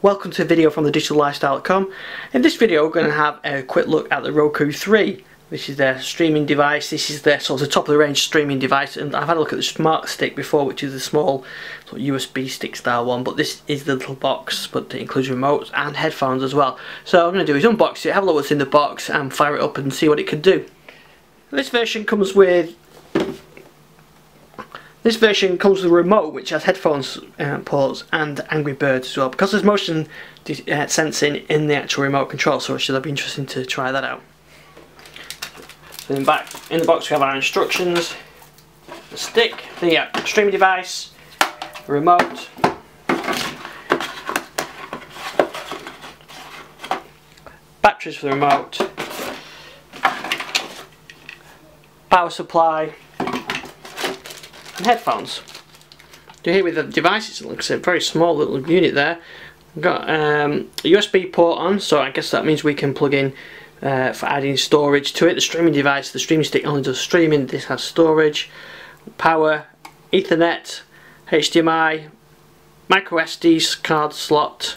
Welcome to a video from thedigital-lifestyle.com. In this video we're going to have a quick look at the Roku 3. This is their streaming device. This is their sort of top of the range streaming device, and I've had a look at the Smart Stick before, which is a small sort of USB stick style one, but this is the little box, but it includes remotes and headphones as well. So what I'm going to do is unbox it, have a look what's in the box and fire it up and see what it can do. This version comes with a remote which has headphones ports and Angry Birds as well, because there's motion sensing in the actual remote control, so it should be interesting to try that out. So in the box we have our instructions, the stick, the streaming device, the remote, batteries for the remote, power supply, and headphones. Do here with the device, it looks a very small little unit there. We've got a USB port on, so I guess that means we can plug in for adding storage to it. The streaming device, the streaming stick only does streaming, this has storage, power, Ethernet, HDMI, microSD card slot,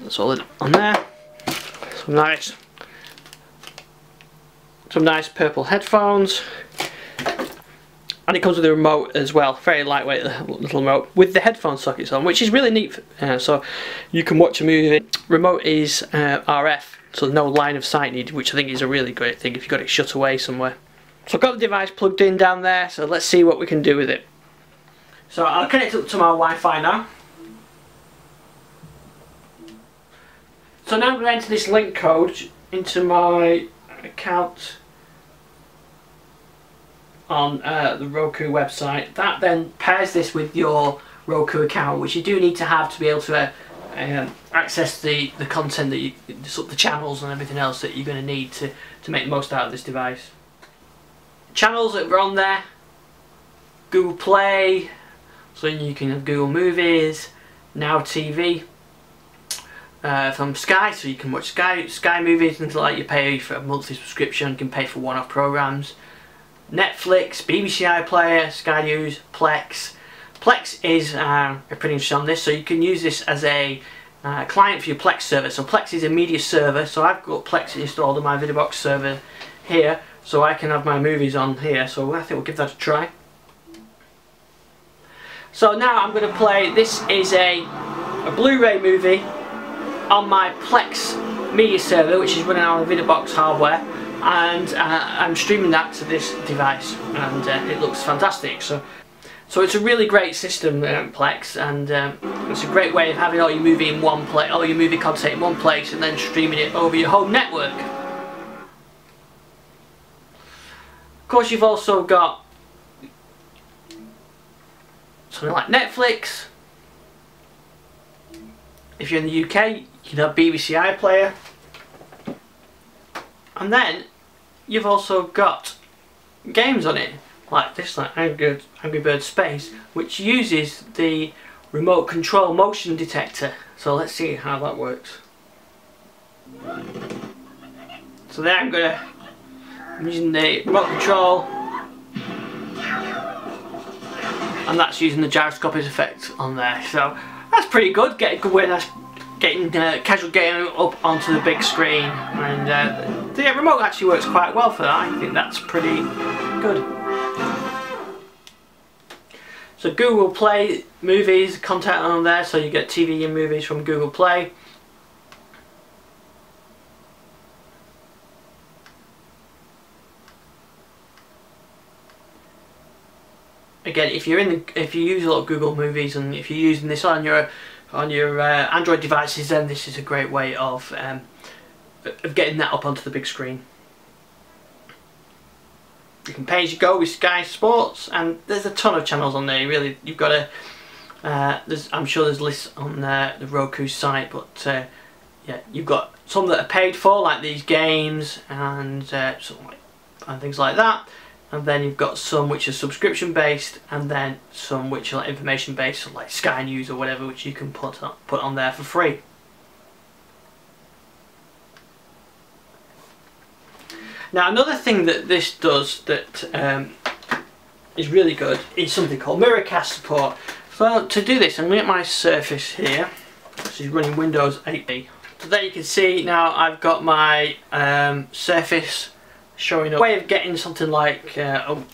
that's all on there. Some nice purple headphones. And it comes with a remote as well, very lightweight little remote with the headphone sockets on, which is really neat. So you can watch a movie. Remote is RF, so no line of sight needed, which I think is a really great thing if you've got it shut away somewhere. So I've got the device plugged in down there, so let's see what we can do with it. So I'll connect it up to my Wi-Fi now. So now I'm going to enter this link code into my account on the Roku website. That then pairs this with your Roku account, which you do need to have to be able to access the content that you, the channels and everything else that you're going to need to make the most out of this device. Channels that are on there: Google Play, so you can have Google Movies, Now TV, from Sky, so you can watch Sky movies until like you pay for a monthly subscription. You can pay for one-off programs. Netflix, BBC iPlayer, Sky News, Plex. Plex is pretty interesting on this, so you can use this as a client for your Plex server. So Plex is a media server, so I've got Plex installed on my VideoBox server here, so I can have my movies on here, so I think we'll give that a try. So now I'm going to play, this is a Blu-ray movie on my Plex media server, which is running on a VideoBox hardware. And I'm streaming that to this device, and it looks fantastic. So it's a really great system, Plex, and it's a great way of having all your movie in one place, all your movie content in one place, and then streaming it over your home network. Of course, you've also got something like Netflix. If you're in the UK, you can have BBC iPlayer, and then you've also got games on it, like this, like Angry Birds Space, which uses the remote control motion detector. So let's see how that works. So there I'm using the remote control, and that's using the gyroscopic effect on there. So that's pretty good. Get a good way of getting casual gaming up onto the big screen, and the remote actually works quite well for that. I think that's pretty good. So Google Play movies, content on there, so you get TV and movies from Google Play. Again, if you use a lot of Google movies, and if you're using this on your Android devices, then this is a great way of getting that up onto the big screen. You can pay as you go with Sky Sports, and there's a ton of channels on there. Really, you've got I'm sure there's lists on the Roku site, but yeah, you've got some that are paid for, like these games and things like that. And then you've got some which are subscription based, and then some which are like information based, like Sky News or whatever, which you can put on there for free. Now another thing that this does that is really good is something called Miracast Support. So to do this, I'm going to get my Surface here. This is running Windows 8. So there you can see now I've got my Surface showing up. A way of getting something like a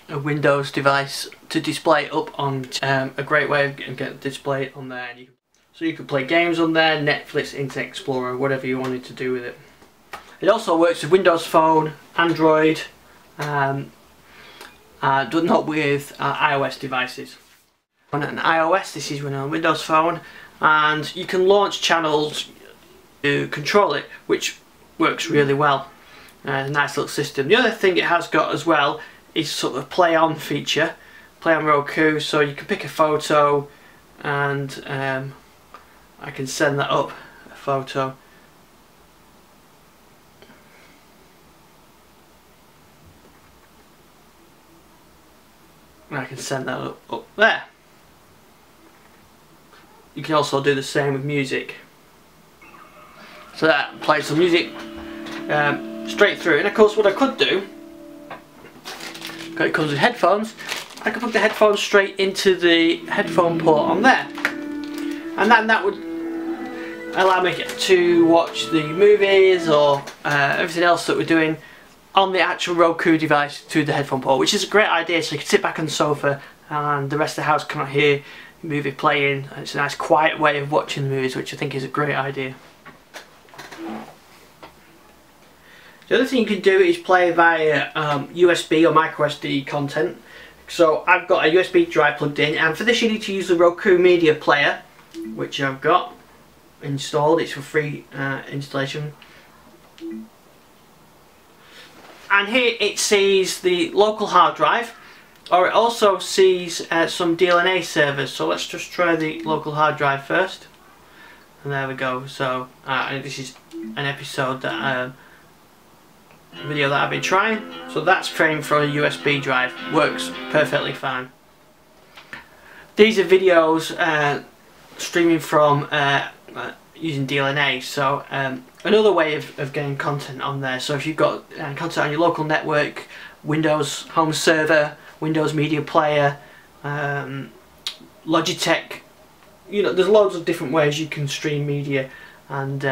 Windows device to display up on a great way of getting it displayed on there. So you could play games on there, Netflix, Internet Explorer, whatever you wanted to do with it. It also works with Windows Phone, Android, but not with iOS devices. On an iOS, this is running on Windows Phone, and you can launch channels to control it, which works really well. Nice little system. The other thing it has got as well is sort of play on feature, play on Roku, so you can pick a photo and I can send that up, a photo. And I can send that up there. You can also do the same with music. So that plays some music straight through. And of course what I could do, it comes with headphones, I could put the headphones straight into the headphone port on there. And then that would allow me to watch the movies or everything else that we're doing on the actual Roku device through the headphone port, which is a great idea. So you can sit back on the sofa and the rest of the house cannot hear the movie playing. It's a nice quiet way of watching the movies, which I think is a great idea. The other thing you can do is play via USB or microSD content. So I've got a USB drive plugged in, and for this you need to use the Roku media player, which I've got installed. It's for free installation. And here it sees the local hard drive, or it also sees some DLNA servers. So let's just try the local hard drive first. And there we go. So this is an episode that video that I've been trying. So that's trained for a USB drive. Works perfectly fine. These are videos streaming from using DLNA. So another way of getting content on there. So if you've got content on your local network, Windows Home Server, Windows Media Player, Logitech, you know, there's loads of different ways you can stream media, and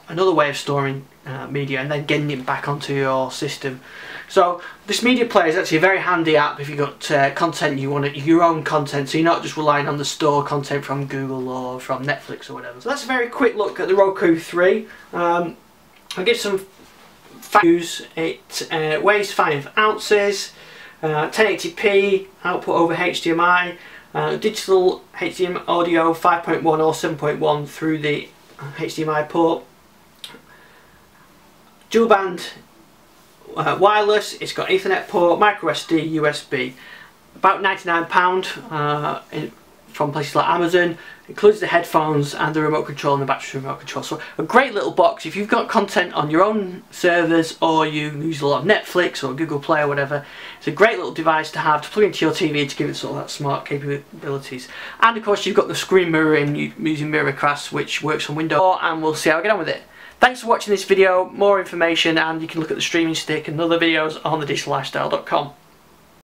another way of storing media and then getting it back onto your system. So this media player is actually a very handy app if you've got content you want, your own content, so you're not just relying on the store content from Google or from Netflix or whatever. So that's a very quick look at the Roku 3. I'll give some facts. It weighs 5 ounces, 1080p, output over HDMI, digital HDMI audio 5.1 or 7.1 through the HDMI port, dual band wireless. It's got Ethernet port, microSD, USB. About £99 from places like Amazon. Includes the headphones and the remote control and the battery remote control. So a great little box if you've got content on your own servers, or you use a lot of Netflix or Google Play or whatever. It's a great little device to have to plug into your TV to give it sort of that smart capabilities. And of course you've got the screen mirroring using Miracast, which works on Windows, and we'll see how we get on with it. Thanks for watching this video. More information and you can look at the streaming stick and other videos on thedigital lifestyle.com.